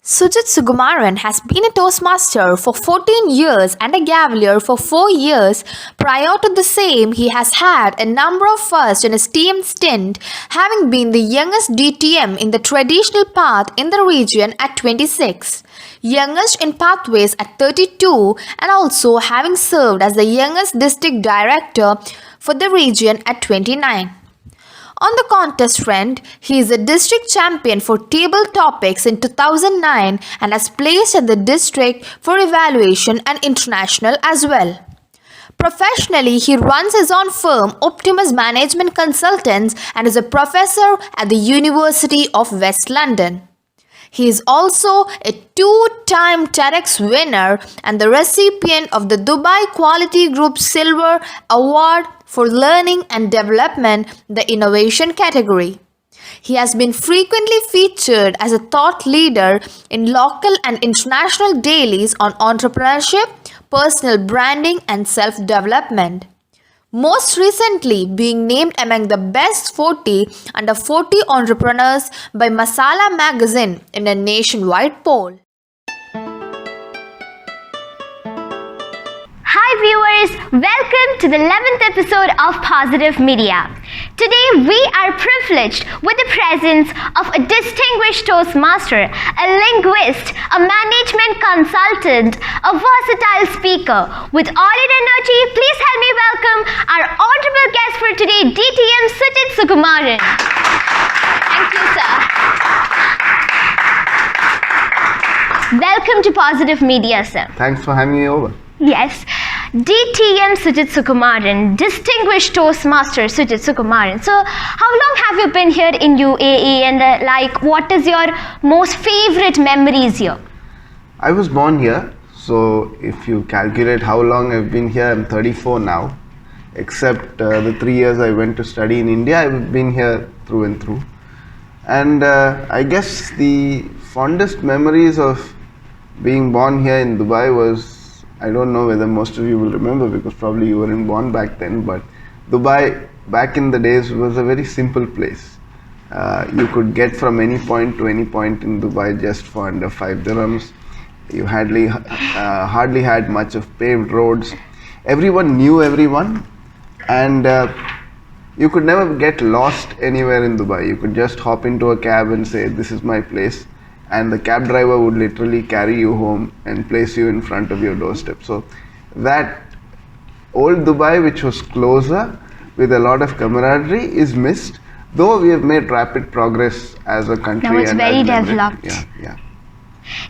Sujith Sukumaran has been a Toastmaster for 14 years and a Gavelier for 4 years. Prior to the same, he has had a number of firsts in his team stint, having been the youngest DTM in the traditional path in the region at 26, youngest in pathways at 32, and also having served as the youngest district director for the region at 29. On the contest front, he is a district champion for table topics in 2009 and has placed at the district for evaluation and international as well. Professionally, he runs his own firm, Optimus Management Consultants, and is a professor at the University of West London. He is also a two-time TEDx winner and the recipient of the Dubai Quality Group Silver Award for Learning and Development, the Innovation category. He has been frequently featured as a thought leader in local and international dailies on entrepreneurship, personal branding, and self-development. Most recently being named among the best 40 under 40 entrepreneurs by Masala magazine in a nationwide poll. Hi viewers, welcome to the 11th episode of Positive Media. Today we are privileged with the presence of a distinguished Toastmaster, a linguist, a management consultant, a versatile speaker. With all in energy, please help me welcome our honorable guest for today, DTM Sujit Sukumaran. Thank you, sir. Welcome to Positive Media, sir. Thanks for having me over. Yes. DTM Sujit Sukumaran, distinguished Toastmaster Sujit Sukumaran. So, how long have you been here in UAE and what is your most favorite memories here? I was born here, so if you calculate how long I've been here, I'm 34 now. Except the 3 years I went to study in India, I've been here through and through. And I guess the fondest memories of being born here in Dubai was, I don't know whether most of you will remember because probably you weren't born back then, but Dubai back in the days was a very simple place. You could get from any point to any point in Dubai just for under 5 dirhams. You hardly had much of paved roads. Everyone knew everyone, and you could never get lost anywhere in Dubai. You could just hop into a cab and say, "This is my place." And the cab driver would literally carry you home and place you in front of your doorstep. So that old Dubai, which was closer with a lot of camaraderie, is missed, though we have made rapid progress as a country. Now it's and very as an developed. Yeah.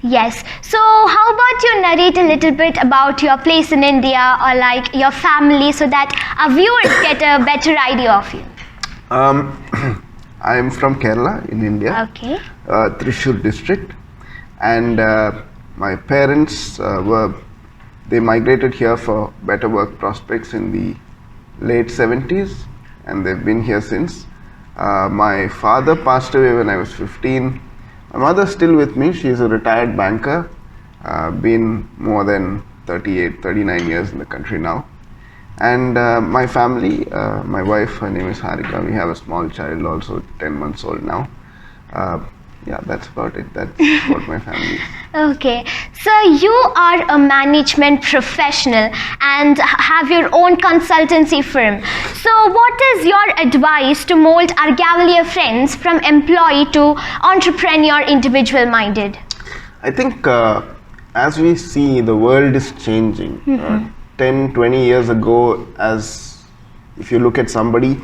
Yes. So how about you narrate a little bit about your place in India or like your family so that our viewers get a better idea of you? I am from Kerala in India. Okay. Thrissur district, and my parents they migrated here for better work prospects in the late 70s, and they've been here since. My father passed away when I was 15. My mother's still with me. She's a retired banker, been more than 39 years in the country now. And my family, my wife, her name is Harika. We have a small child, also 10 months old now. Yeah, that's about it. That's what my family is. Okay. So you are a management professional and have your own consultancy firm. So what is your advice to mold our Gavelier friends from employee to entrepreneur individual minded? I think as we see, the world is changing. 10, 20 years ago, as if you look at somebody,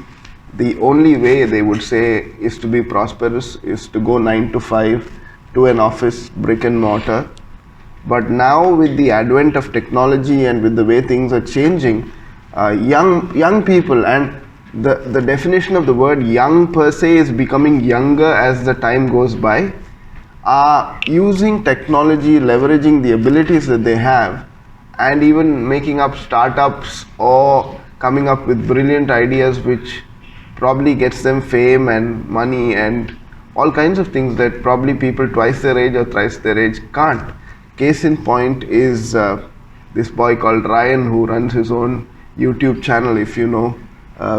the only way they would say is to be prosperous is to go 9 to 5 to an office, brick and mortar. But now with the advent of technology and with the way things are changing, young people, and the definition of the word young per se is becoming younger as the time goes by, are using technology, leveraging the abilities that they have, and even making up startups or coming up with brilliant ideas which probably gets them fame and money and all kinds of things that probably people twice their age or thrice their age can't. Case in point is this boy called Ryan, who runs his own YouTube channel, if you know,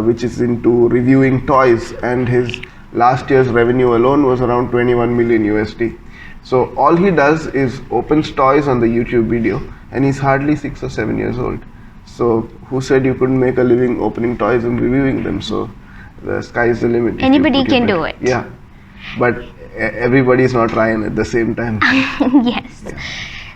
which is into reviewing toys, and his last year's revenue alone was around 21 million USD. So all he does is opens toys on the YouTube video, and he's hardly 6 or 7 years old. So who said you couldn't make a living opening toys and reviewing them? So the sky is the limit. if you Anybody put can that. do it. Yeah, but everybody is not Ryan at the same time. Yes.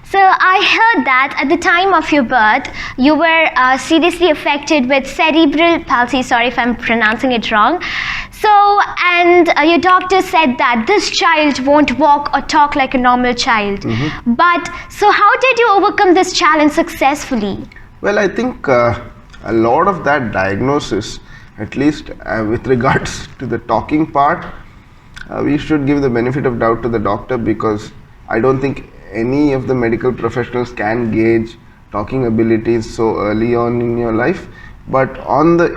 So I heard that at the time of your birth, you were seriously affected with cerebral palsy. Sorry if I'm pronouncing it wrong. So, and your doctor said that this child won't walk or talk like a normal child. But, so how did you overcome this challenge successfully? Well, I think a lot of that diagnosis, at least with regards to the talking part, we should give the benefit of doubt to the doctor, because I don't think any of the medical professionals can gauge talking abilities so early on in your life. But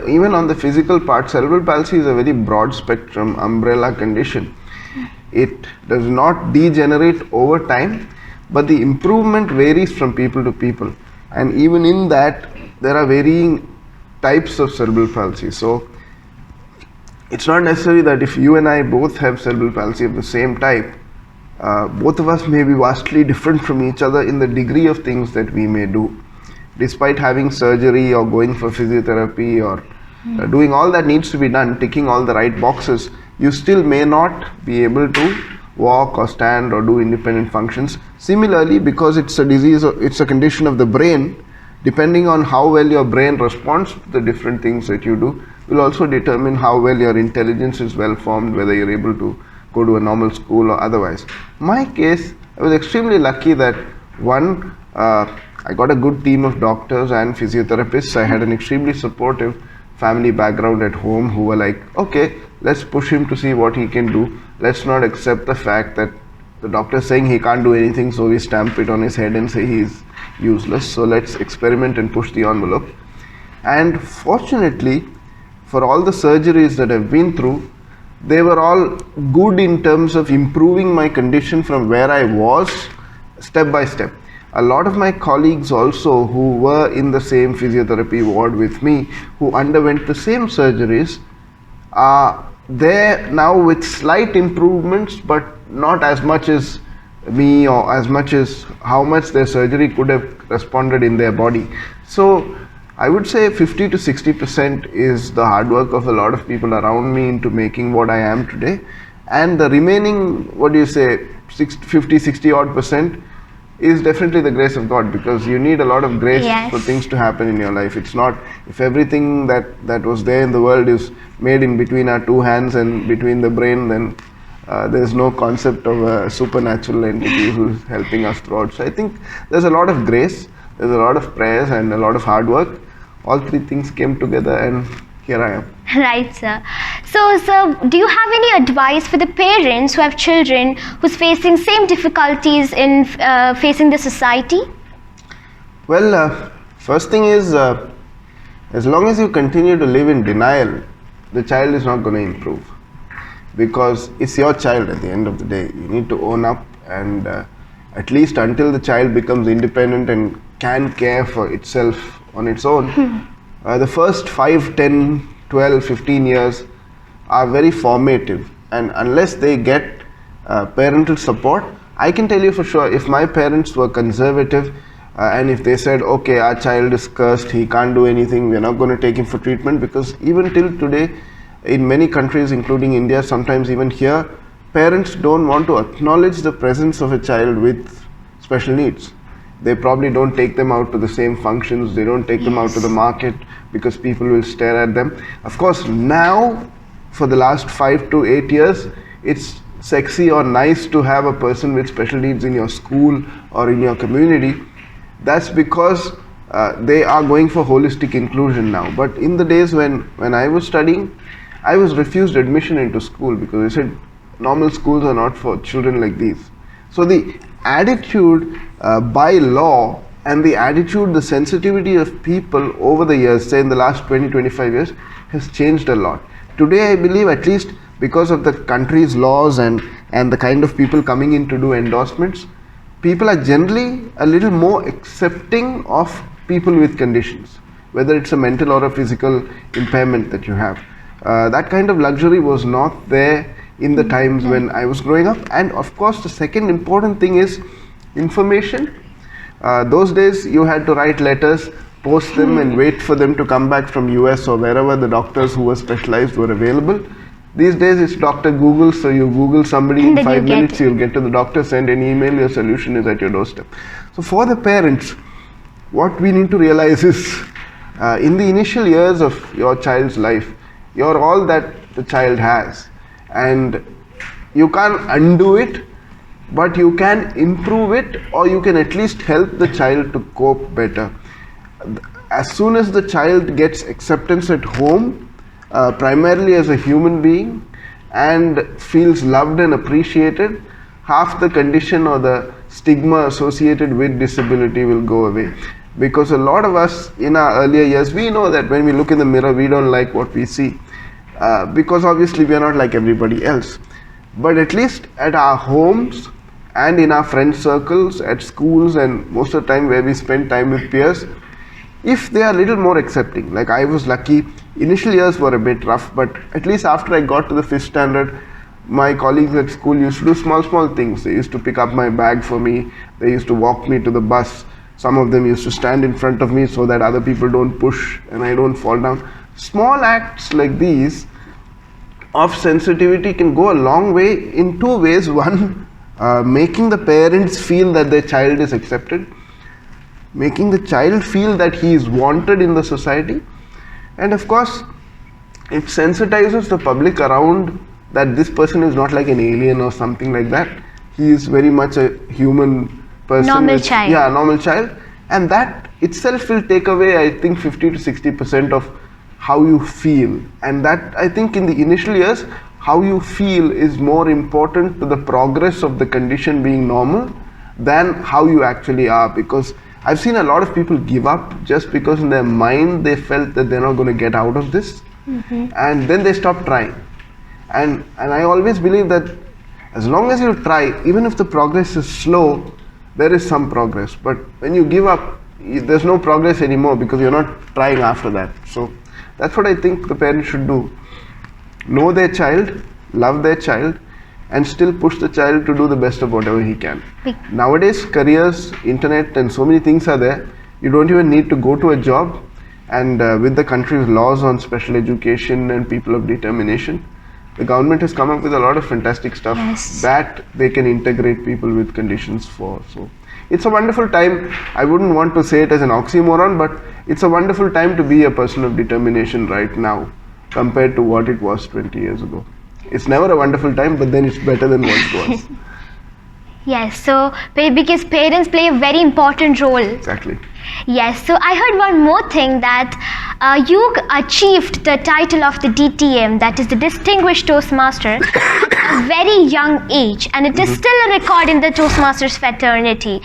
even on the physical part, cerebral palsy is a very broad spectrum umbrella condition. It does not degenerate over time, but the improvement varies from people to people. And even in that, there are varying types of cerebral palsy. So it's not necessary that if you and I both have cerebral palsy of the same type, both of us may be vastly different from each other in the degree of things that we may do. Despite having surgery or going for physiotherapy or doing all that needs to be done, ticking all the right boxes, you still may not be able to walk or stand or do independent functions. Similarly, because it's a disease, it's a condition of the brain, depending on how well your brain responds to the different things that you do, will also determine how well your intelligence is well formed, whether you're able to go to a normal school or otherwise. My case, I was extremely lucky that I got a good team of doctors and physiotherapists. I had an extremely supportive family background at home who were like, okay, let's push him to see what he can do. Let's not accept the fact that the doctor is saying he can't do anything, so we stamp it on his head and say he's useless. So let's experiment and push the envelope. And fortunately, for all the surgeries that I've been through, they were all good in terms of improving my condition from where I was step by step. A lot of my colleagues also who were in the same physiotherapy ward with me, who underwent the same surgeries, are there now with slight improvements, but not as much as me or as much as how much their surgery could have responded in their body. So I would say 50 to 60% is the hard work of a lot of people around me into making what I am today, and the remaining, 50, 60 odd percent is definitely the grace of God, because you need a lot of grace for things to happen in your life. It's not, if everything that was there in the world is made in between our two hands and between the brain, then there's no concept of a supernatural entity who's helping us throughout. So I think there's a lot of grace, there's a lot of prayers and a lot of hard work. All three things came together and here I am. Right, sir. So, do you have any advice for the parents who have children who's facing same difficulties in facing the society? Well, first thing is, as long as you continue to live in denial, the child is not going to improve, because it's your child at the end of the day. You need to own up, and at least until the child becomes independent and can care for itself on its own, the first 5, 10, 12, 15 years are very formative, and unless they get parental support, I can tell you for sure, if my parents were conservative and if they said, okay, our child is cursed, he can't do anything, we're not going to take him for treatment, because even till today in many countries including India, sometimes even here, parents don't want to acknowledge the presence of a child with special needs. They probably don't take them out to the same functions, they don't take them out to the market because people will stare at them. Of course, now for the last 5 to 8 years, it's sexy or nice to have a person with special needs in your school or in your community. That's because they are going for holistic inclusion now. But in the days when I was studying, I was refused admission into school because they said normal schools are not for children like these. So the attitude by law and the attitude, the sensitivity of people over the years, say in the last 20-25 years, has changed a lot. Today I believe, at least because of the country's laws and the kind of people coming in to do endorsements, people are generally a little more accepting of people with conditions, whether it's a mental or a physical impairment that you have. That kind of luxury was not there in the times when I was growing up. And of course, the second important thing is information. Those days you had to write letters, post them and wait for them to come back from US or wherever the doctors who were specialized were available. These days it's Dr. Google, so you Google somebody in 5 minutes, you'll get to the doctor, send an email, your solution is at your doorstep. So for the parents, what we need to realize is in the initial years of your child's life, you're all that the child has, and you can't undo it, but you can improve it, or you can at least help the child to cope better. As soon as the child gets acceptance at home, primarily as a human being, and feels loved and appreciated, half the condition or the stigma associated with disability will go away. Because a lot of us in our earlier years, we know that when we look in the mirror, we don't like what we see, because obviously we are not like everybody else. But at least at our homes and in our friend circles, at schools, and most of the time where we spend time with peers, if they are a little more accepting, like I was lucky, initial years were a bit rough, but at least after I got to the 5th standard, my colleagues at school used to do small things. They used to pick up my bag for me, they used to walk me to the bus, some of them used to stand in front of me so that other people don't push and I don't fall down. Small acts like these of sensitivity can go a long way in two ways. One, making the parents feel that their child is accepted, making the child feel that he is wanted in the society, and of course it sensitizes the public around that this person is not like an alien or something like that. He is very much a human person. Normal child. Yeah, normal child. And that itself will take away, I think, 50 to 60% of how you feel. And that, I think, in the initial years, how you feel is more important to the progress of the condition being normal than how you actually are. Because I've seen a lot of people give up just because in their mind they felt that they're not going to get out of this, and then they stop trying. And I always believe that as long as you try, even if the progress is slow, there is some progress. But when you give up, there's no progress anymore because you're not trying after that. So that's what I think the parents should do. Know their child, love their child, and still push the child to do the best of whatever he can. Nowadays, careers, internet, and so many things are there. You don't even need to go to a job. And with the country's laws on special education and people of determination, the government has come up with a lot of fantastic stuff that they can integrate people with conditions for. So it's a wonderful time. I wouldn't want to say it as an oxymoron, but it's a wonderful time to be a person of determination right now compared to what it was 20 years ago. It's never a wonderful time, but then it's better than what it was. Yes, so because parents play a very important role. Exactly. Yes, so I heard one more thing that you achieved the title of the DTM, that is the Distinguished Toastmaster, at a very young age, and it is still a record in the Toastmasters fraternity.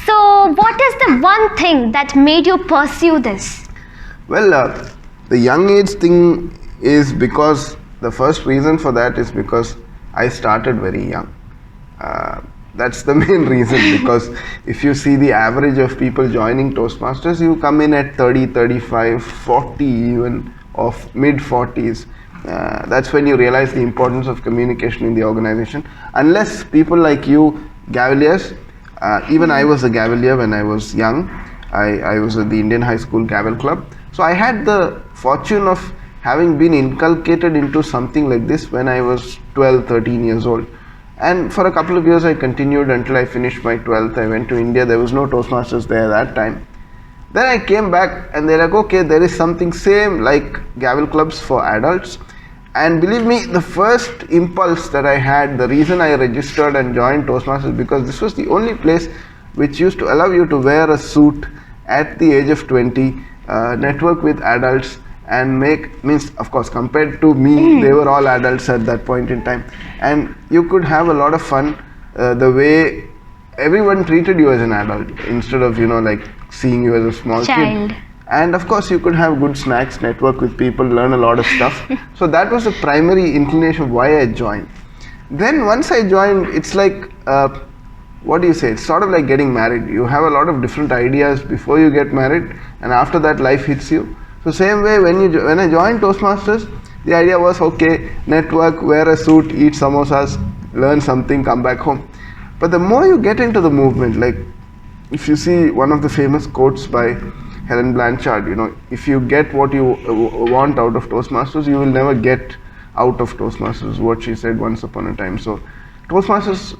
So what is the one thing that made you pursue this? Well, the young age thing is because the first reason for that is because I started very young. That's the main reason, because if you see the average of people joining Toastmasters, you come in at 30, 35, 40 even, of mid 40s. That's when you realize the importance of communication in the organization. Unless people like you, Gaveliers, even I was a Gavelier when I was young. I was at the Indian High School Gavel Club. So I had the fortune of having been inculcated into something like this when I was 12, 13 years old. And for a couple of years I continued until I finished my 12th. I went to India. There was no Toastmasters there that time. Then I came back and they're like, okay, there is something same like Gavel clubs for adults. And believe me, the first impulse that I had, the reason I registered and joined Toastmasters, because this was the only place which used to allow you to wear a suit at the age of 20, network with adults, and means of course compared to me, they were all adults at that point in time, and you could have a lot of fun the way everyone treated you as an adult instead of like seeing you as a small Child. kid. And of course you could have good snacks, network with people, learn a lot of stuff. So that was the primary inclination of why I joined. Then once I joined, it's like what do you say, it's sort of like getting married. You have a lot of different ideas before you get married, and after that life hits you. So same way when I joined Toastmasters, The idea was, okay, network, wear a suit, eat samosas, learn something, come back home. But the more you get into the movement, like if you see one of the famous quotes by Helen Blanchard, if you get what you want out of Toastmasters, you will never get out of Toastmasters, what she said once upon a time. So Toastmasters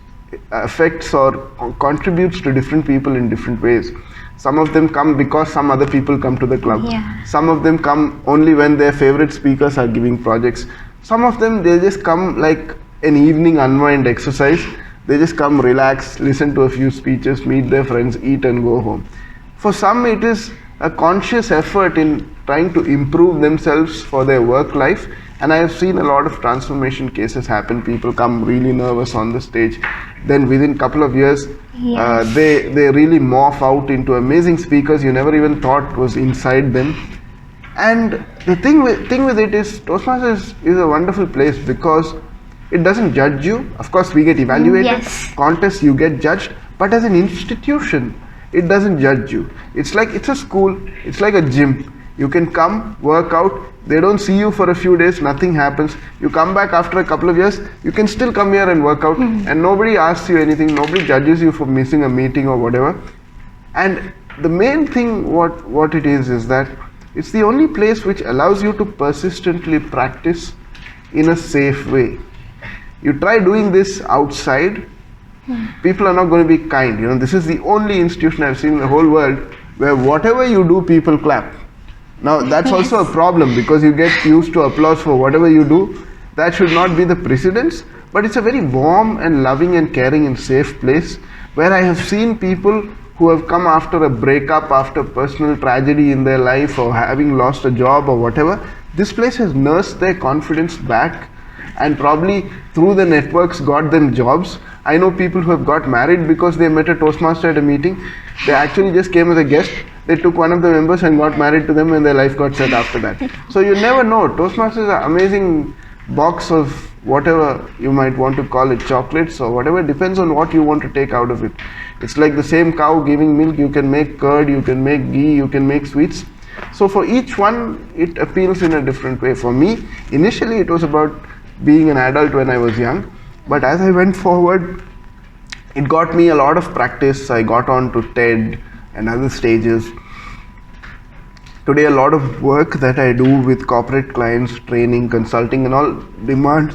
affects or contributes to different people in different ways. Some of them come because some other people come to the club. Yeah. Some of them come only when their favorite speakers are giving projects. Some of them, they just come like an evening unwind exercise. They just come, relax, listen to a few speeches, meet their friends, eat and go home. For some, it is a conscious effort in trying to improve themselves for their work life. And I have seen a lot of transformation cases happen. People come really nervous on the stage. Then within a couple of years, Yes. they really morph out into amazing speakers you never even thought was inside them. And the thing with it is, Toastmasters is a wonderful place because it doesn't judge you. Of course, we get evaluated. Yes. Contests, you get judged. But as an institution, it doesn't judge you. It's a school. It's like a gym. You can come, work out. They don't see you for a few days. Nothing happens. You come back after a couple of years. You can still come here and work out. And nobody asks you anything. Nobody judges you for missing a meeting or whatever. And the main thing what it is that it's the only place which allows you to persistently practice in a safe way. You try doing this outside, people are not going to be kind. This is the only institution I've seen in the whole world where whatever you do, people clap. Now that's also a problem because you get used to applause for whatever you do. That should not be the precedence, but it's a very warm and loving and caring and safe place where I have seen people who have come after a breakup, after personal tragedy in their life or having lost a job or whatever. This place has nursed their confidence back and probably through the networks got them jobs. I know people who have got married because they met a Toastmaster at a meeting. They actually just came as a guest. They took one of the members and got married to them and their life got set after that. So you never know. Toastmasters is an amazing box of whatever you might want to call it, chocolates or whatever. Depends on what you want to take out of it. It's like the same cow giving milk. You can make curd, you can make ghee, you can make sweets. So for each one, it appeals in a different way. For me, initially it was about being an adult when I was young. But as I went forward, it got me a lot of practice. I got on to TED and other stages. Today, a lot of work that I do with corporate clients, training, consulting and all demands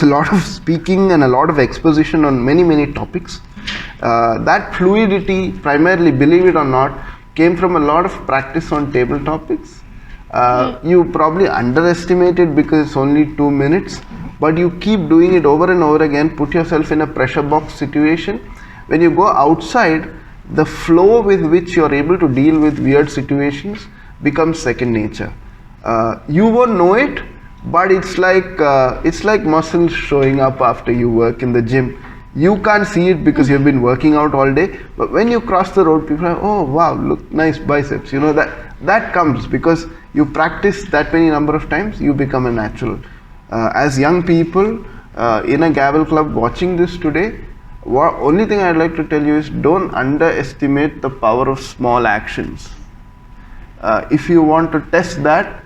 a lot of speaking and a lot of exposition on many topics. That fluidity, primarily, believe it or not, came from a lot of practice on table topics. You probably underestimate it because it's only 2 minutes, but you keep doing it over and over again, put yourself in a pressure box situation. When you go outside, the flow with which you're able to deal with weird situations becomes second nature. You won't know it, but it's like muscles showing up after you work in the gym. You can't see it because you've been working out all day, but when you cross the road, people are, oh wow, look, nice biceps. That comes because you practice that many number of times, you become a natural. As young people in a Gavel club watching this today, only thing I'd like to tell you is don't underestimate the power of small actions. If you want to test that,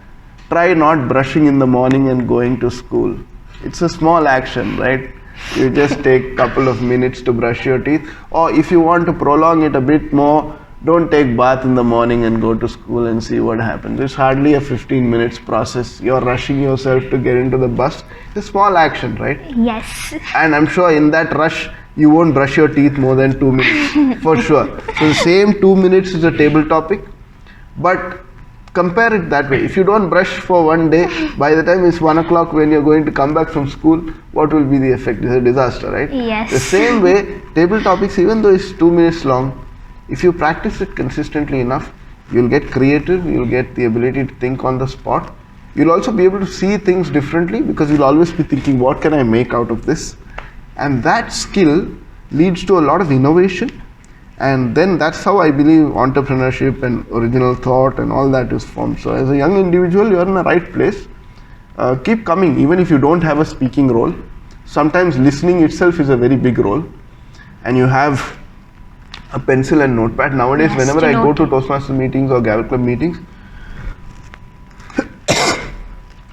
try not brushing in the morning and going to school. It's a small action, right? You just take a couple of minutes to brush your teeth. Or if you want to prolong it a bit more, don't take bath in the morning and go to school and see what happens. It's hardly a 15 minutes process. You're rushing yourself to get into the bus. It's a small action, right? Yes. And I'm sure in that rush, you won't brush your teeth more than 2 minutes, for sure. So the same 2 minutes is a table topic, but compare it that way. If you don't brush for one day, by the time it's 1 o'clock when you're going to come back from school, what will be the effect? It's a disaster, right? Yes. The same way, table topics, even though it's 2 minutes long, if you practice it consistently enough, you'll get creative, you'll get the ability to think on the spot. You'll also be able to see things differently because you'll always be thinking, what can I make out of this? And that skill leads to a lot of innovation. And then that's how I believe entrepreneurship and original thought and all that is formed. So as a young individual, you're in the right place. Keep coming, even if you don't have a speaking role. Sometimes listening itself is a very big role. And you have a pencil and notepad. Nowadays, Yes, whenever to I go note to it. Toastmaster meetings or Gavel Club meetings,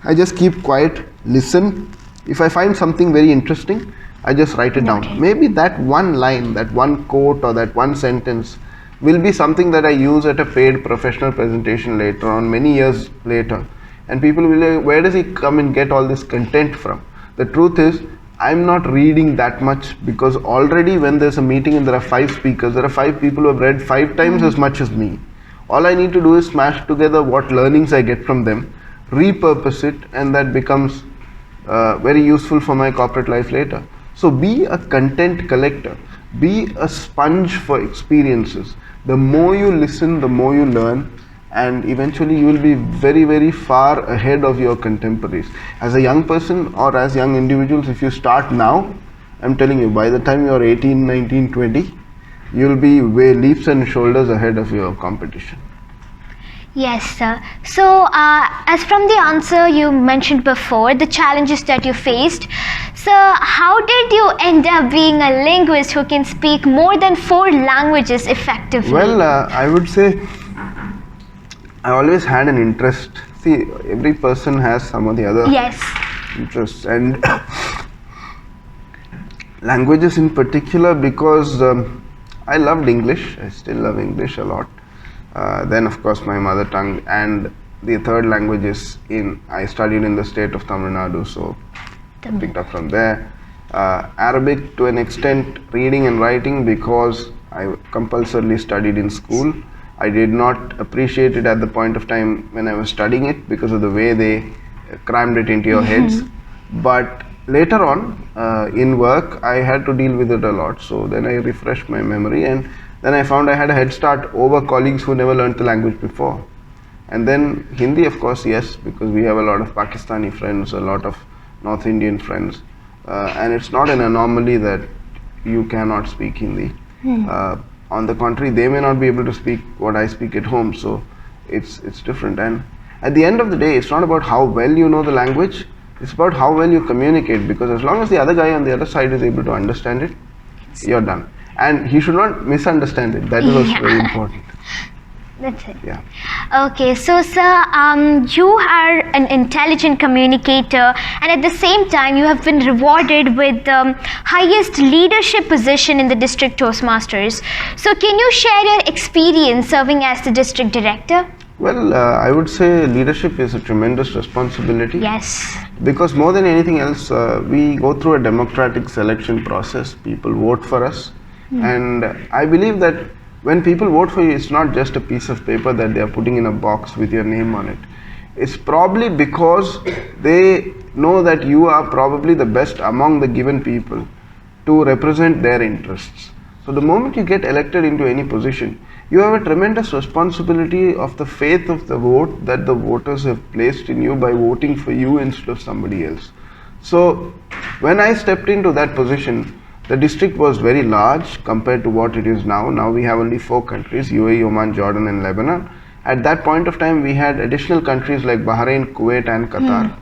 I just keep quiet, listen. If I find something very interesting, I just write it down. Maybe that one line, that one quote or that one sentence will be something that I use at a paid professional presentation later on, many years later. And people will say, where does he come and get all this content from? The truth is, I'm not reading that much, because already when there's a meeting and there are 5 speakers, there are 5 people who have read 5 times as much as me. All I need to do is smash together what learnings I get from them, repurpose it, and that becomes very useful for my corporate life later. So be a content collector, be a sponge for experiences. The more you listen, the more you learn, and eventually you will be very, very far ahead of your contemporaries. As a young person or as young individuals, if you start now, I'm telling you, by the time you're 18, 19, 20, you'll be way leaps and shoulders ahead of your competition. Yes, sir. So, as from the answer you mentioned before, the challenges that you faced, so how did you end up being a linguist who can speak more than 4 languages effectively? Well, I would say I always had an interest. See, every person has some of the other interests, and languages in particular, because I loved English. I still love English a lot. Then of course my mother tongue, and the third language is I studied in the state of Tamil Nadu, so picked up from there. Arabic to an extent, reading and writing, because I compulsorily studied in school. I did not appreciate it at the point of time when I was studying it, because of the way they crammed it into your heads. But later on, in work, I had to deal with it a lot, so then I refreshed my memory, and then I found I had a head start over colleagues who never learned the language before. And then Hindi, of course, yes, because we have a lot of Pakistani friends, a lot of North Indian friends, and it's not an anomaly that you cannot speak Hindi. On the contrary, they may not be able to speak what I speak at home, so it's different. And at the end of the day, it's not about how well you know the language, it's about how well you communicate, because as long as the other guy on the other side is able to understand it, you're done. And he should not misunderstand it. That is also very important. That's it. Yeah. Okay, so sir, you are an intelligent communicator, and at the same time you have been rewarded with the highest leadership position in the district Toastmasters. So can you share your experience serving as the district director? Well, I would say leadership is a tremendous responsibility. Yes. Because more than anything else, we go through a democratic selection process. People vote for us. And I believe that when people vote for you, it's not just a piece of paper that they are putting in a box with your name on it. It's probably because they know that you are probably the best among the given people to represent their interests. So the moment you get elected into any position, you have a tremendous responsibility of the faith of the vote that the voters have placed in you by voting for you instead of somebody else. So when I stepped into that position, the district was very large compared to what it is now. Now we have only 4 countries, UAE, Oman, Jordan and Lebanon. At that point of time, we had additional countries like Bahrain, Kuwait and Qatar.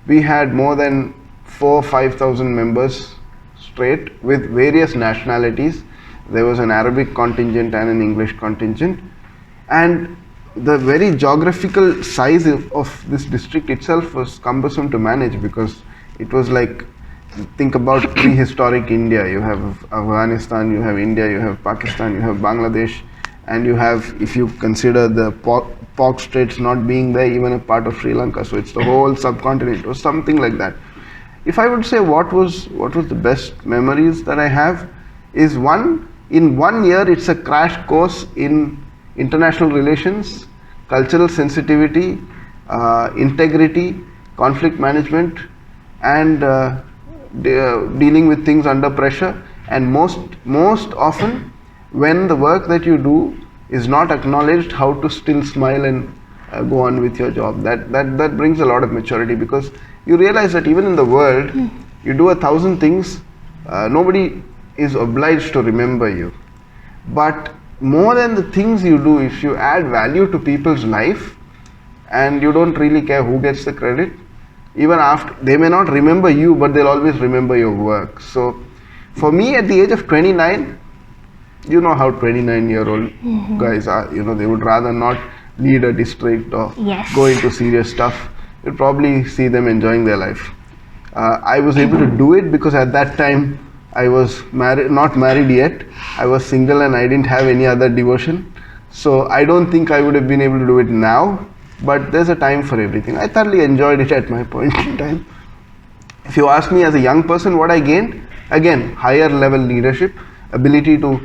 We had more than 4,000-5,000 members straight with various nationalities. There was an Arabic contingent and an English contingent. And the very geographical size of this district itself was cumbersome to manage, because it was like, think about prehistoric India. You have Afghanistan, you have India, you have Pakistan, you have Bangladesh, and you have, if you consider the Pork Straits not being there, even a part of Sri Lanka. So it's the whole subcontinent, or something like that. If I would say what was the best memories that I have, is in 1 year it's a crash course in international relations, cultural sensitivity, integrity, conflict management, and dealing with things under pressure. And most often, when the work that you do is not acknowledged, how to still smile and go on with your job. That brings a lot of maturity, because you realize that even in the world, you do 1,000 things, nobody is obliged to remember you. But more than the things you do, if you add value to people's life and you don't really care who gets the credit, even after, they may not remember you, but they'll always remember your work. So for me, at the age of 29, you know how 29-year-old guys are, they would rather not lead a district or go into serious stuff. you'll probably see them enjoying their life. I was able to do it because at that time I was not married yet. I was single and I didn't have any other devotion. So I don't think I would have been able to do it now, but there's a time for everything. I thoroughly enjoyed it at my point in time. If you ask me as a young person what I gained, again, higher level leadership, ability to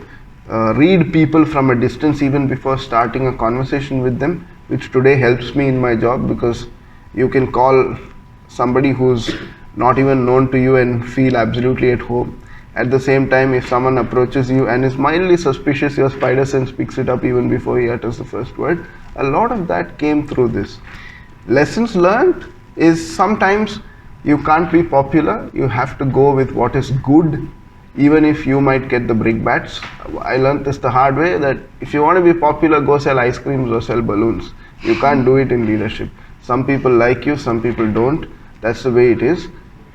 read people from a distance even before starting a conversation with them, which today helps me in my job, because you can call somebody who's not even known to you and feel absolutely at home. At the same time, if someone approaches you and is mildly suspicious, your spider sense picks it up even before he utters the first word. A lot of that came through this. Lessons learned is sometimes you can't be popular. You have to go with what is good, even if you might get the brickbats. I learned this the hard way, that if you want to be popular, go sell ice creams or sell balloons. You can't do it in leadership. Some people like you, some people don't. That's the way it is.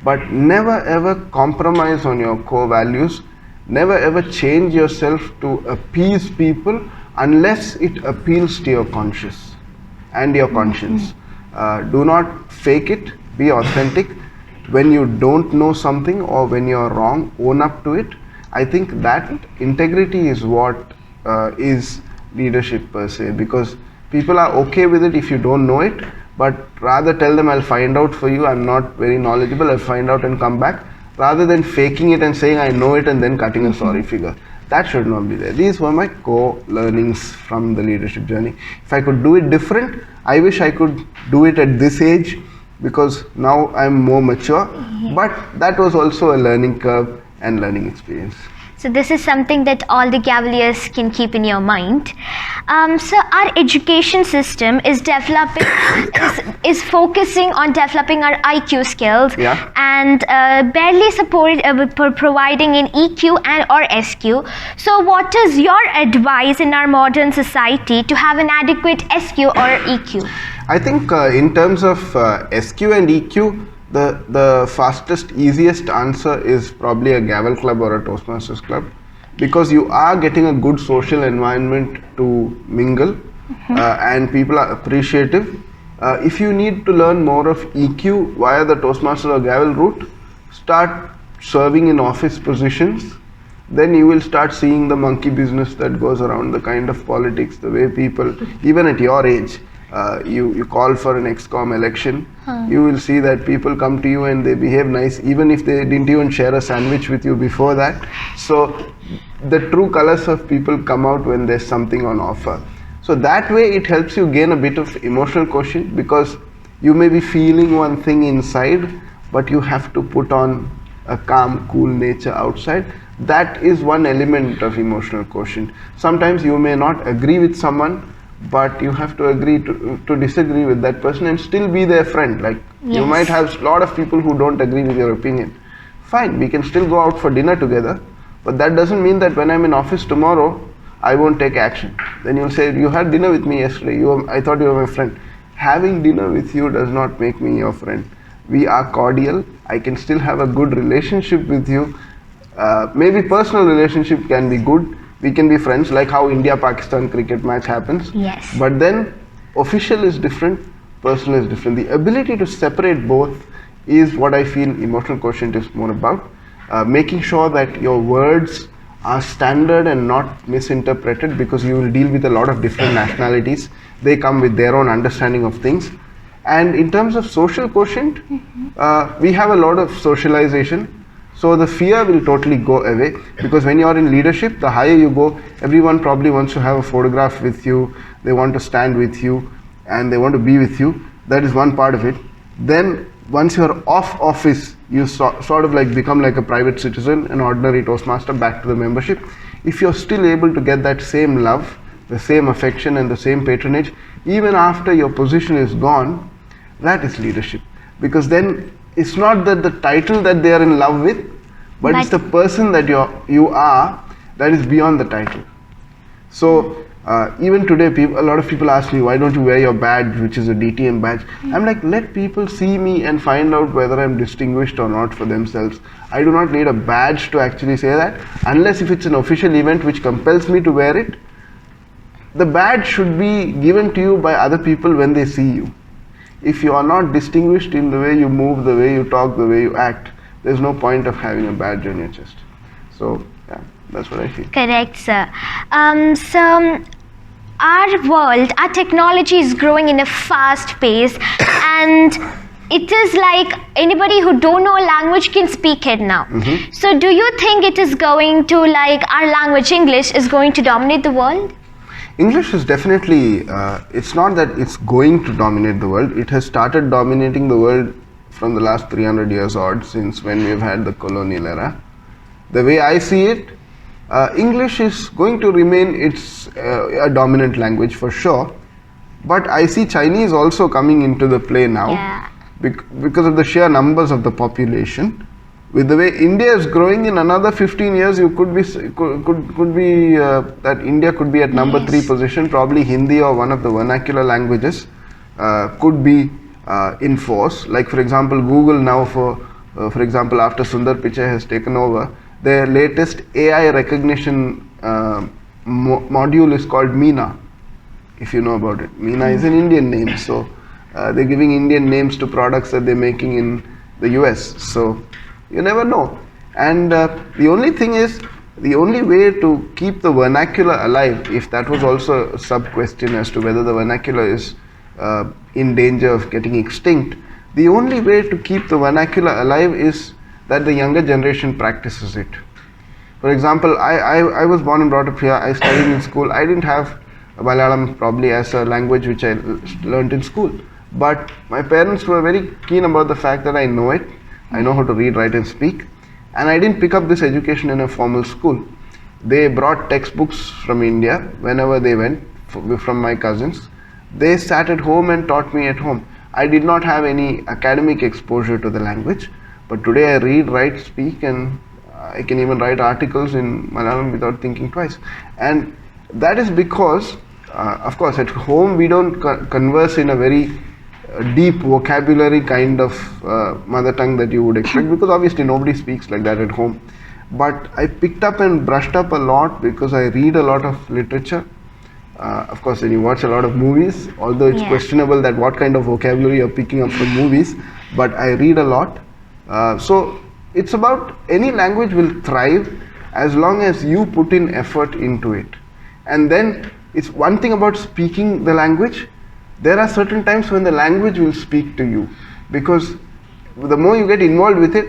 But never ever compromise on your core values. Never ever change yourself to appease people unless it appeals to your conscience and your conscience. Do not fake it. Be authentic. When you don't know something or when you're wrong, own up to it. I think that integrity is what is leadership per se, because people are okay with it if you don't know it, but rather tell them, I'll find out for you, I'm not very knowledgeable, I'll find out and come back, rather than faking it and saying I know it and then cutting a sorry figure. That should not be there. These were my core learnings from the leadership journey. If I could do it different, I wish I could do it at this age, because now I'm more mature, but that was also a learning curve and learning experience. So this is something that all the Gaveliers can keep in your mind. So our education system is developing, is focusing on developing our IQ skills, and barely providing in EQ and or SQ. So what is your advice in our modern society to have an adequate SQ or EQ? I think in terms of SQ and EQ, the fastest, easiest answer is probably a Gavel club or a Toastmasters club, because you are getting a good social environment to mingle, and people are appreciative. If you need to learn more of EQ via the Toastmaster or Gavel route, start serving in office positions. Then you will start seeing the monkey business that goes around, the kind of politics, the way people, even at your age, you call for an ExCom election, you will see that people come to you and they behave nice even if they didn't even share a sandwich with you before that. So the true colors of people come out when there's something on offer. So that way it helps you gain a bit of emotional quotient, because you may be feeling one thing inside, but you have to put on a calm, cool nature outside. That is one element of emotional quotient. Sometimes you may not agree with someone, but you have to agree to disagree with that person and still be their friend. Like, you might have a lot of people who don't agree with your opinion. Fine, we can still go out for dinner together, but that doesn't mean that when I'm in office tomorrow, I won't take action. Then you'll say, you had dinner with me yesterday, I thought you were my friend. Having dinner with you does not make me your friend. We are cordial. I can still have a good relationship with you. Maybe personal relationship can be good. We can be friends, like how India-Pakistan cricket match happens. Yes. But then official is different, personal is different. The ability to separate both is what I feel emotional quotient is more about. Making sure that your words are standard and not misinterpreted, because you will deal with a lot of different nationalities. They come with their own understanding of things. And in terms of social quotient, we have a lot of socialization. So the fear will totally go away, because when you are in leadership, the higher you go, everyone probably wants to have a photograph with you, they want to stand with you, and they want to be with you. That is one part of it. Then once you are off office, you sort of like become like a private citizen, an ordinary Toastmaster, back to the membership. If you're still able to get that same love, the same affection and the same patronage, even after your position is gone, that is leadership. Because then it's not that the title that they are in love with, but it's the person that you are that is beyond the title. So even today, a lot of people ask me, why don't you wear your badge, which is a DTM badge? I'm like, let people see me and find out whether I'm distinguished or not for themselves. I do not need a badge to actually say that, unless if it's an official event which compels me to wear it. The badge should be given to you by other people when they see you. if you are not distinguished in the way you move, the way you talk, the way you act, there's no point of having a badge on your chest. So yeah, that's what I feel. Correct, sir. So our world, our technology is growing in a fast pace, and it is like anybody who don't know a language can speak it now. So do you think it is going to, like, our language English is going to dominate the world? English is definitely, it's not that it's going to dominate the world. It has started dominating the world from the last 300 years odd, since when we've had the colonial era. The way I see it, English is going to remain a dominant language for sure, but I see Chinese also coming into the play now. Yeah. Because of the sheer numbers of the population. With the way India is growing, in another 15 years, you could be that India could be at number 3 position. Probably Hindi or one of the vernacular languages could be in force. Like for example, Google now, for example, after Sundar Pichai has taken over, their latest AI recognition module is called Meena. If you know about it, Meena is an Indian name, so they're giving Indian names to products that they're making in the US. So you never know. And the only thing is, the only way to keep the vernacular alive, if that was also a sub question as to whether the vernacular is in danger of getting extinct, the only way to keep the vernacular alive is that the younger generation practices it. For example, I was born and brought up here. I studied in school. I didn't have Malayalam probably as a language which I learned in school. But my parents were very keen about the fact that I know it. I know how to read, write and speak. And I didn't pick up this education in a formal school. They brought textbooks from India whenever they went, from my cousins. They sat at home and taught me at home. I did not have any academic exposure to the language. But today I read, write, speak, and I can even write articles in Malayalam without thinking twice. And that is because, of course, at home we don't converse in a very deep vocabulary kind of mother tongue that you would expect, because obviously nobody speaks like that at home. But I picked up and brushed up a lot because I read a lot of literature. Of course, when you watch a lot of movies, although it's questionable that what kind of vocabulary you're picking up from movies, but I read a lot. So it's about, any language will thrive as long as you put in effort into it. And then it's one thing about speaking the language. There are certain times when the language will speak to you, because the more you get involved with it,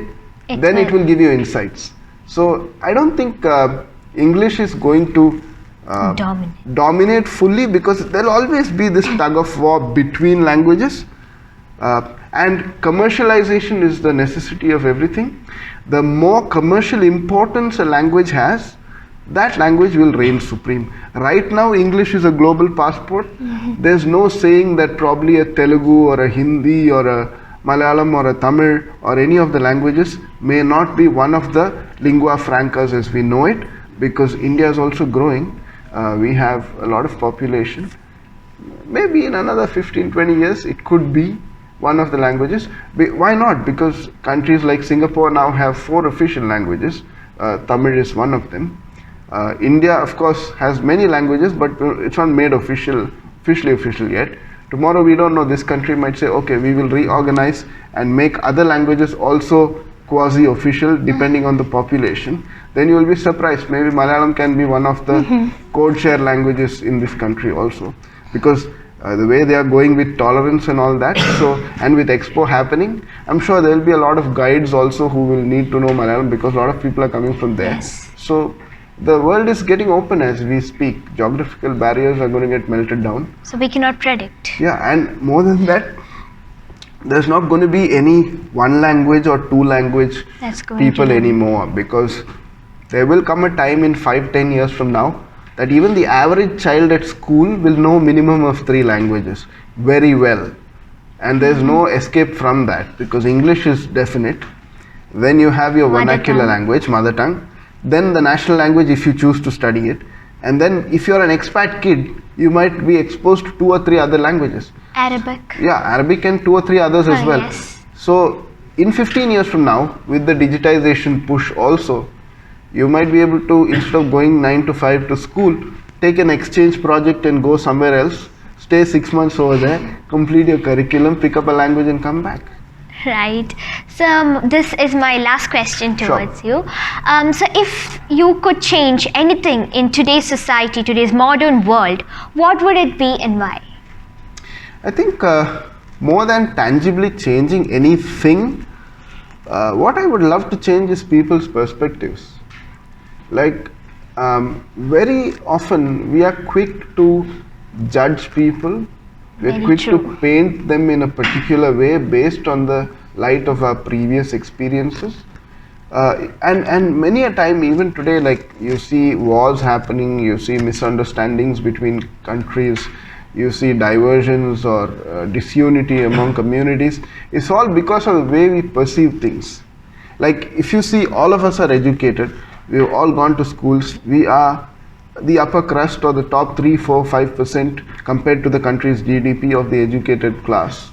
then it will give you insights. So I don't think English is going to dominate fully, because there will always be this tug of war between languages. And commercialization is the necessity of everything. The more commercial importance a language has, that language will reign supreme. Right now, English is a global passport. There's no saying that probably a Telugu or a Hindi or a Malayalam or a Tamil or any of the languages may not be one of the lingua francas as we know it, because India is also growing. We have a lot of population. Maybe in another 15-20 years, it could be one of the languages. Why not? Because countries like Singapore now have 4 official languages. Tamil is one of them. India, of course, has many languages, but it's not made officially official yet. Tomorrow, we don't know, this country might say, okay, we will reorganize and make other languages also quasi-official depending on the population. Then you will be surprised. Maybe Malayalam can be one of the code share languages in this country also, because the way they are going with tolerance and all that, so, and with Expo happening, I'm sure there will be a lot of guides also who will need to know Malayalam, because a lot of people are coming from there. So the world is getting open as we speak. Geographical barriers are going to get melted down. So we cannot predict. Yeah, and more than that, there's not going to be any one language or two language people anymore, because there will come a time in 5-10 years from now that even the average child at school will know minimum of 3 languages very well, and there's no escape from that, because English is definite. Then you have your vernacular language, mother tongue, then the national language if you choose to study it, and then if you're an expat kid, you might be exposed to 2 or 3 other languages. Arabic. Yeah, Arabic and 2 or 3 others as well. Yes. So in 15 years from now, with the digitization push also, you might be able to, instead of going 9 to 5 to school, take an exchange project and go somewhere else, stay 6 months over there, complete your curriculum, pick up a language and come back. Right. So this is my last question towards Sure. you. So if you could change anything in today's society, today's modern world, what would it be and why? I think more than tangibly changing anything, what I would love to change is people's perspectives. Like very often we are quick to judge people, we are Very quick true. to paint them in a particular way based on the light of our previous experiences. And many a time, even today, like you see wars happening, you see misunderstandings between countries, you see diversions or disunity among communities. It's all because of the way we perceive things. Like if you see, all of us are educated, we've all gone to schools, we are the upper crust or the top 3, 4, 5% compared to the country's GDP of the educated class.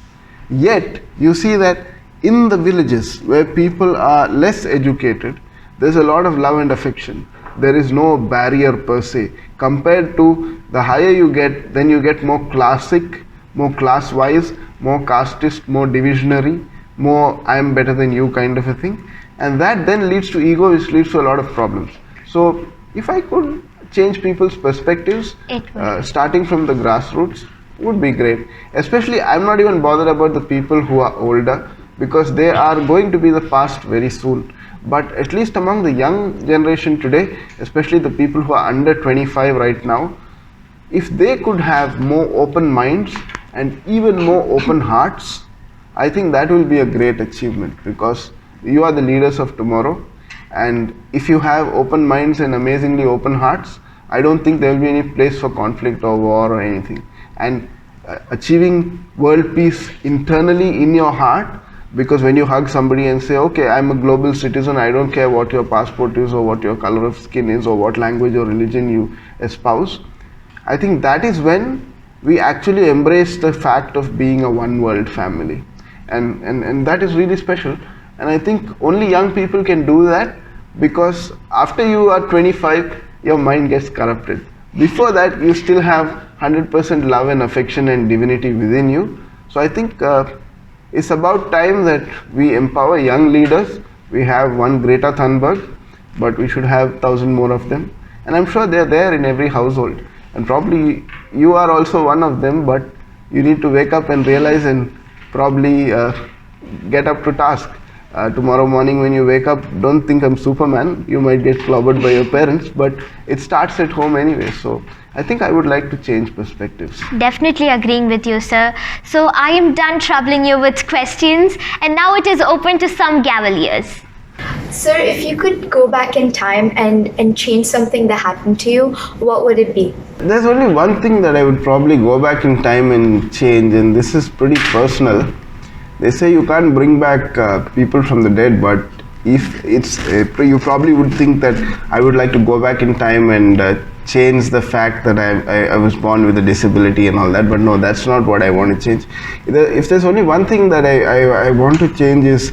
Yet you see that in the villages where people are less educated, there's a lot of love and affection. There is no barrier per se. Compared to the higher you get, then you get more classic, more class wise, more casteist, more divisionary, more I am better than you kind of a thing. And that then leads to ego, which leads to a lot of problems. So if I could change people's perspectives, It would. starting from the grassroots, would be great. Especially, I'm not even bothered about the people who are older, because they are going to be the past very soon. But at least among the young generation today, especially the people who are under 25 right now, if they could have more open minds and even more open hearts, I think that will be a great achievement, because you are the leaders of tomorrow. And if you have open minds and amazingly open hearts, I don't think there will be any place for conflict or war or anything. And achieving world peace internally in your heart, because when you hug somebody and say, okay, I'm a global citizen, I don't care what your passport is or what your color of skin is or what language or religion you espouse, I think that is when we actually embrace the fact of being a one world family. And that is really special. And I think only young people can do that, because after you are 25, your mind gets corrupted. Before that, you still have 100% love and affection and divinity within you. So I think it's about time that we empower young leaders. We have one Greta Thunberg, but we should have 1,000 more of them. And I'm sure they're there in every household. And probably you are also one of them, but you need to wake up and realize and probably get up to task. Tomorrow morning when you wake up, don't think I'm Superman. You might get clobbered by your parents, but it starts at home anyway. So I think I would like to change perspectives. Definitely agreeing with you, sir. So I am done troubling you with questions, and now it is open to some Gaveliers. Sir, if you could go back in time and change something that happened to you, what would it be? There's only one thing that I would probably go back in time and change, and this is pretty personal. They say you can't bring back people from the dead, but if it's you probably would think that I would like to go back in time and change the fact that I was born with a disability and all that, but no, that's not what I want to change. If there's only one thing that I want to change, is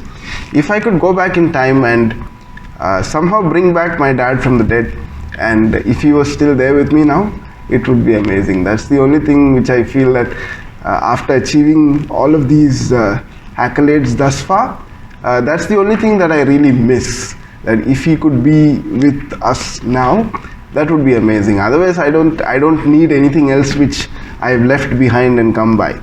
if I could go back in time and somehow bring back my dad from the dead, and if he was still there with me now, it would be amazing. That's the only thing which I feel that after achieving all of these accolades thus far, that's the only thing that I really miss. That if he could be with us now, that would be amazing. Otherwise, I don't need anything else which I have left behind and come by.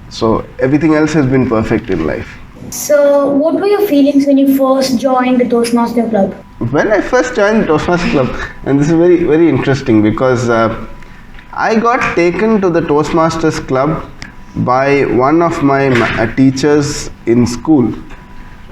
So everything else has been perfect in life. So, what were your feelings when you first joined the Toastmaster Club? When I first joined the Toastmaster Club, and this is very, very interesting, because I got taken to the Toastmasters Club by one of my teachers in school.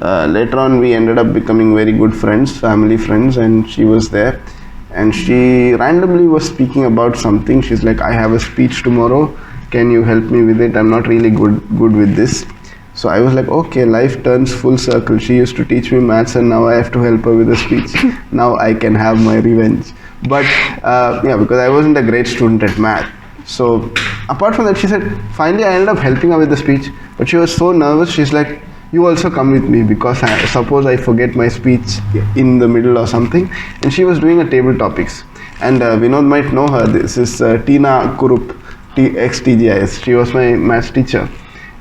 Later on, we ended up becoming very good friends, family friends, and she was there. And she randomly was speaking about something. She's like, I have a speech tomorrow. Can you help me with it? I'm not really good with this. So I was like, okay, life turns full circle. She used to teach me maths, and now I have to help her with a speech. Now I can have my revenge. But yeah, because I wasn't a great student at math. So apart from that, she said, finally I ended up helping her with the speech. But she was so nervous, she's like, you also come with me, because suppose I forget my speech in the middle or something. And she was doing a table topics. And Vinod might know her. This is Tina Kurup. ex-TGIS. She was my maths teacher.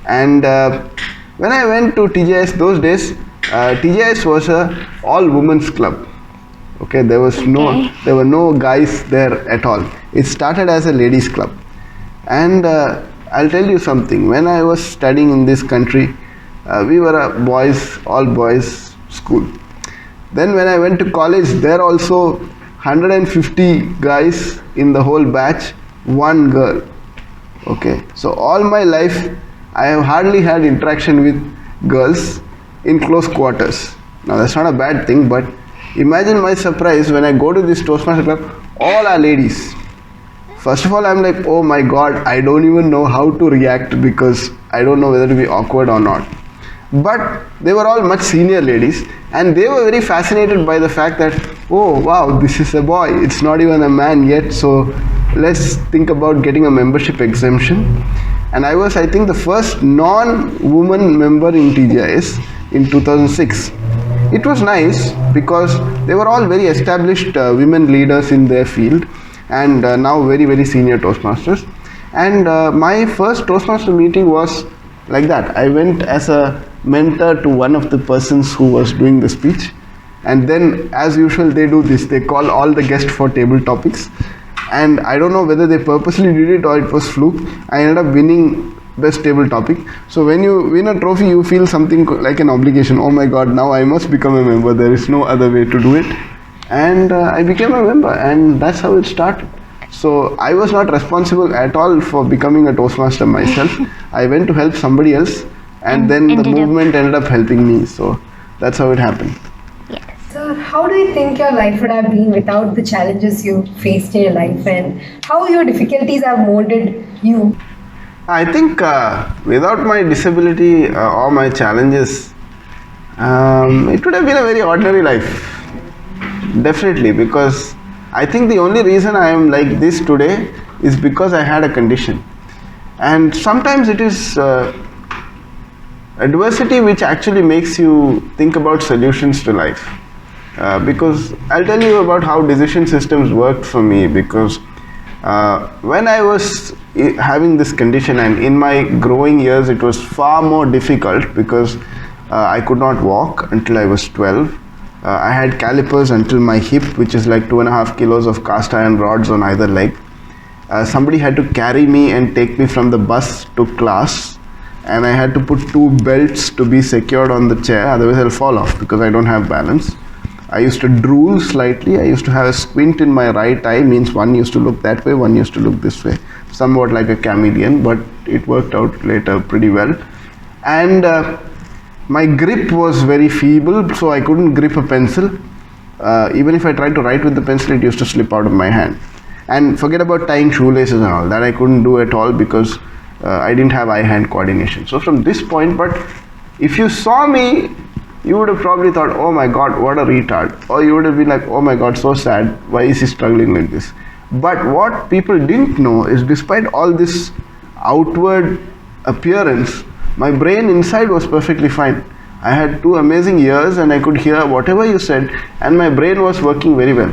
And when I went to TGIS those days, TGIS was a all-women's club. Okay, there were no guys there at all. It started as a ladies' club. And I'll tell you something. When I was studying in this country, we were a all boys school. Then when I went to college, there also 150 guys in the whole batch, one girl. Okay, so all my life I have hardly had interaction with girls in close quarters. Now that's not a bad thing, but imagine my surprise when I go to this Toastmaster club, all are ladies. First of all, I'm like, oh my god, I don't even know how to react because I don't know whether to be awkward or not. But they were all much senior ladies and they were very fascinated by the fact that, oh wow, this is a boy, it's not even a man yet, so let's think about getting a membership exemption. And I was, I think, the first non-woman member in TGIS in 2006. It was nice because they were all very established women leaders in their field and now very, very senior Toastmasters. And my first Toastmaster meeting was like that. I went as a mentor to one of the persons who was doing the speech, and then as usual they do this, they call all the guests for table topics, and I don't know whether they purposely did it or it was fluke. I ended up winning best table topic. So when you win a trophy, you feel something like an obligation. Oh my god, now I must become a member, there is no other way to do it. And I became a member, and that's how it started. So I was not responsible at all for becoming a Toastmaster myself. I went to help somebody else, and then the movement ended up helping me. So that's how it happened. So how do you think your life would have been without the challenges you faced in your life, and how your difficulties have molded you? I think without my disability or my challenges, it would have been a very ordinary life. Definitely, because I think the only reason I am like this today is because I had a condition. And sometimes it is adversity which actually makes you think about solutions to life. Because I'll tell you about how decision systems worked for me, because when I was having this condition and in my growing years, it was far more difficult because I could not walk until I was 12. I had calipers until my hip, which is like 2.5 kilos of cast iron rods on either leg. Somebody had to carry me and take me from the bus to class, and I had to put 2 belts to be secured on the chair, otherwise I'll fall off because I don't have balance. I used to drool slightly. I used to have a squint in my right eye, means one used to look that way, one used to look this way, somewhat like a chameleon, but it worked out later pretty well. And my grip was very feeble, so I couldn't grip a pencil. Even if I tried to write with the pencil, it used to slip out of my hand. And forget about tying shoelaces and all that, I couldn't do at all because I didn't have eye-hand coordination. So from this point, but if you saw me, you would have probably thought, oh my god, what a retard. Or you would have been like, oh my god, so sad, why is he struggling like this? But what people didn't know is, despite all this outward appearance, my brain inside was perfectly fine. I had 2 amazing ears and I could hear whatever you said, and my brain was working very well.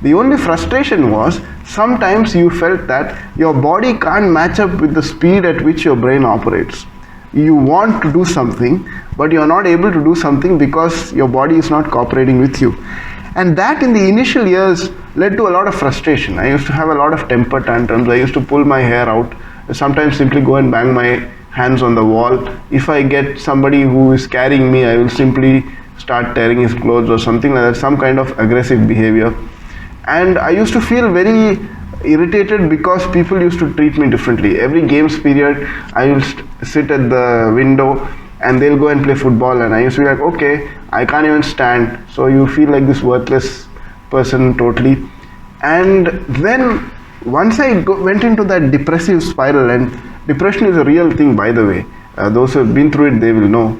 The only frustration was, sometimes you felt that your body can't match up with the speed at which your brain operates. You want to do something, but you're not able to do something because your body is not cooperating with you. And that in the initial years led to a lot of frustration. I used to have a lot of temper tantrums. I used to pull my hair out, sometimes simply go and bang my hands on the wall. If I get somebody who is carrying me, I will simply start tearing his clothes or something like that, some kind of aggressive behavior. And I used to feel very irritated because people used to treat me differently. Every games period, I used to sit at the window and they'll go and play football, and I used to be like, okay, I can't even stand. So you feel like this worthless person totally. And then once I went into that depressive spiral, and depression is a real thing, by the way, those who have been through it, they will know.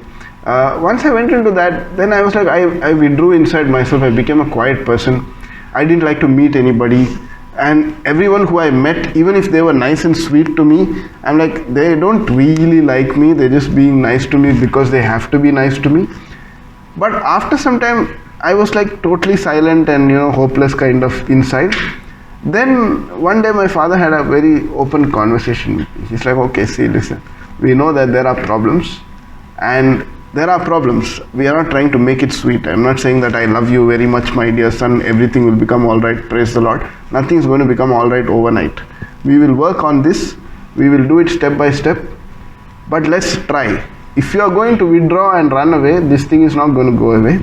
Once I went into that, then I was like, I withdrew inside myself. I became a quiet person. I didn't like to meet anybody, and everyone who I met, even if they were nice and sweet to me, I'm like, they don't really like me, they're just being nice to me because they have to be nice to me. But after some time, I was like totally silent and hopeless kind of inside. Then one day my father had a very open conversation with me. He's like, okay, see, listen, we know that there are problems, and there are problems. We are not trying to make it sweet. I'm not saying that I love you very much, my dear son, everything will become all right, praise the Lord. Nothing is going to become all right overnight. We will work on this, we will do it step by step, but let's try. If you are going to withdraw and run away, this thing is not going to go away.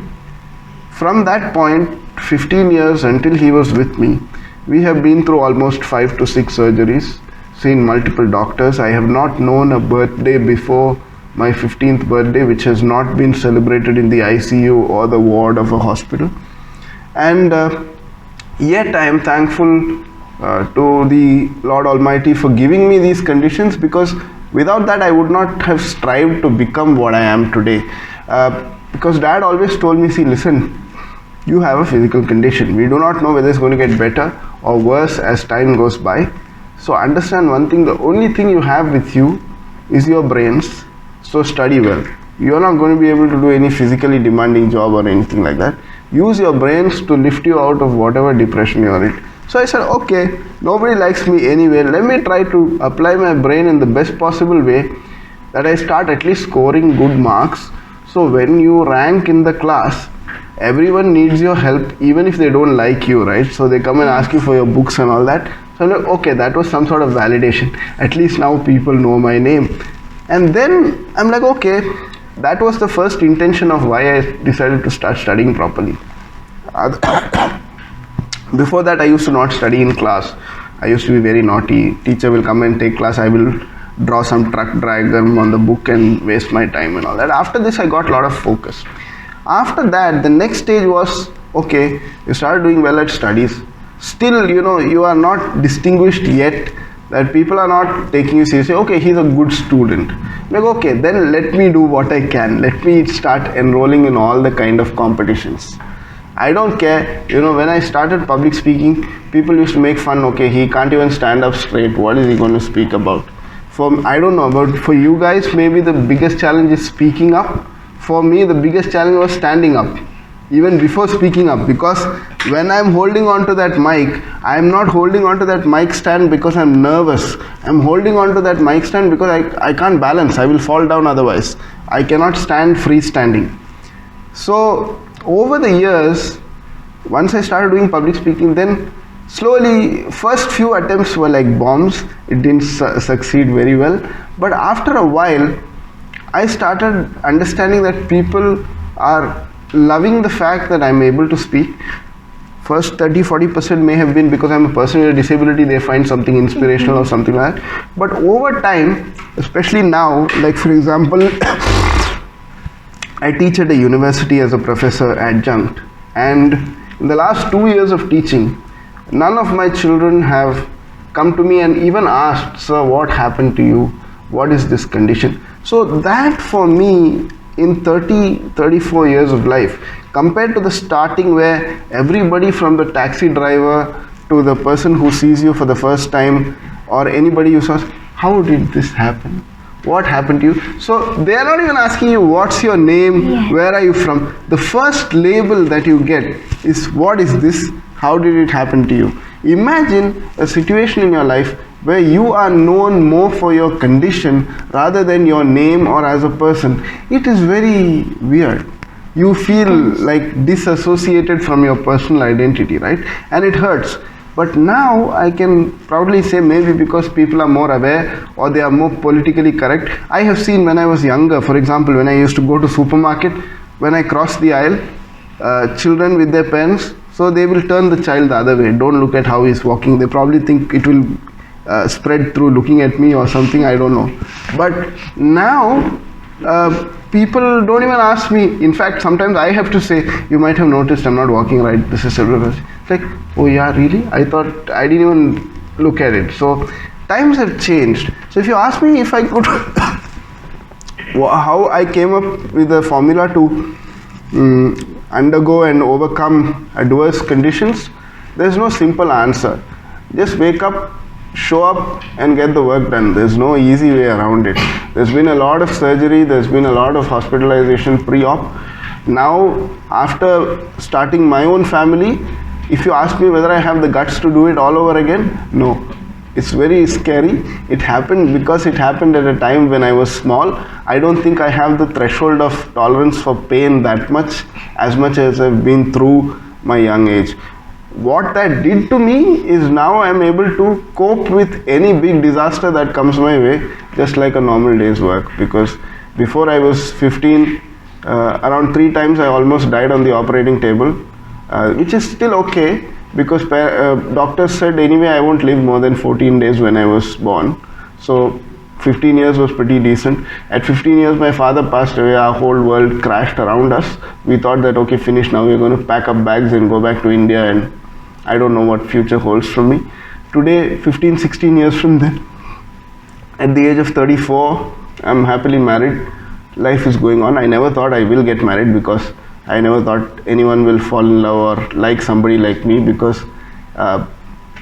From that point, 15 years until he was with me, we have been through almost 5 to 6 surgeries, seen multiple doctors. I have not known a birthday before my 15th birthday which has not been celebrated in the ICU or the ward of a hospital. And yet I am thankful to the Lord Almighty for giving me these conditions, because without that I would not have strived to become what I am today. Because Dad always told me, see, listen, you have a physical condition. We do not know whether it's going to get better or worse as time goes by. So understand one thing, the only thing you have with you is your brains. So study well. You are not going to be able to do any physically demanding job or anything like that. Use your brains to lift you out of whatever depression you are in. So I said, okay, nobody likes me anyway. Let me try to apply my brain in the best possible way, that I start at least scoring good marks. So when you rank in the class, everyone needs your help, even if they don't like you, right? So they come and ask you for your books and all that. So I'm like, okay, that was some sort of validation. At least now people know my name. And then I'm like, okay, that was the first intention of why I decided to start studying properly. Before that, I used to not study in class. I used to be very naughty. Teacher will come and take class. I will draw some truck diagram on the book and waste my time and all that. After this, I got a lot of focus. After that, the next stage was, okay, you started doing well at studies. Still, you are not distinguished yet, that people are not taking you seriously. Okay, he's a good student. Like, okay, then let me do what I can. Let me start enrolling in all the kind of competitions. I don't care. When I started public speaking, people used to make fun. Okay, he can't even stand up straight. What is he going to speak about? I don't know, but for you guys, maybe the biggest challenge is speaking up. For me, the biggest challenge was standing up, even before speaking up, because when I'm holding on to that mic, I'm not holding on to that mic stand because I'm nervous. I'm holding on to that mic stand because I can't balance. I will fall down otherwise. I cannot stand freestanding. So over the years, once I started doing public speaking, then slowly, first few attempts were like bombs. It didn't succeed very well. But after a while, I started understanding that people are loving the fact that I'm able to speak. First 30-40% may have been because I'm a person with a disability, they find something inspirational or something like that. But over time, especially now, like for example, I teach at a university as a professor adjunct, and in the last 2 years of teaching, none of my children have come to me and even asked, sir, what happened to you? What is this condition? So that for me, in 34 years of life, compared to the starting where everybody from the taxi driver to the person who sees you for the first time or anybody you saw, how did this happen? What happened to you? So they are not even asking you what's your name, Yes. where are you from. The first label that you get is, what is this? How did it happen to you? Imagine a situation in your life where you are known more for your condition rather than your name or as a person. It is very weird. You feel like disassociated from your personal identity, right? And it hurts. But now I can proudly say, maybe because people are more aware or they are more politically correct. I have seen when I was younger, for example, when I used to go to supermarket, when I cross the aisle, children with their parents, so they will turn the child the other way. Don't look at how he's walking. They probably think it will spread through looking at me or something, I don't know. But now people don't even ask me. In fact, sometimes I have to say, you might have noticed I'm not walking right, this is cerebral. It's like, oh yeah, really? I thought, I didn't even look at it. So times have changed. So if you ask me if I could how I came up with a formula to undergo and overcome adverse conditions, there's no simple answer. Just wake up, show up and get the work done. There's no easy way around it. There's been a lot of surgery, there's been a lot of hospitalization pre-op. Now, after starting my own family, If you ask me whether I have the guts to do it all over again, no. It's very scary. It happened because it happened at a time when I was small. I don't think I have the threshold of tolerance for pain that much as I've been through my young age. What that did to me is now I'm able to cope with any big disaster that comes my way just like a normal day's work, because before I was 15, around 3 times I almost died on the operating table, which is still okay, because doctors said anyway I won't live more than 14 days when I was born. So 15 years was pretty decent. At 15 years my father passed away, our whole world crashed around us. We thought that okay, finished, now we're going to pack up bags and go back to India, and I don't know what future holds for me. Today, 15, 16 years from then, at the age of 34, I'm happily married. Life is going on. I never thought I will get married, because I never thought anyone will fall in love or like somebody like me, because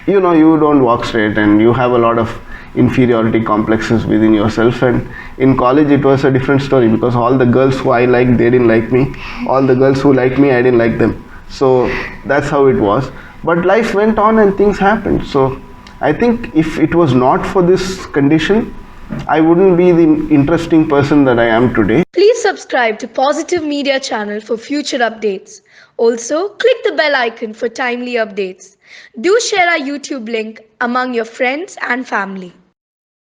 you don't walk straight and you have a lot of inferiority complexes within yourself. And in college it was a different story, because all the girls who I liked, they didn't like me. All the girls who liked me, I didn't like them. So that's how it was. But life went on and things happened. So I think if it was not for this condition, I wouldn't be the interesting person that I am today. Please subscribe to Positive Media channel for future updates. Also, click the bell icon for timely updates. Do share our YouTube link among your friends and family.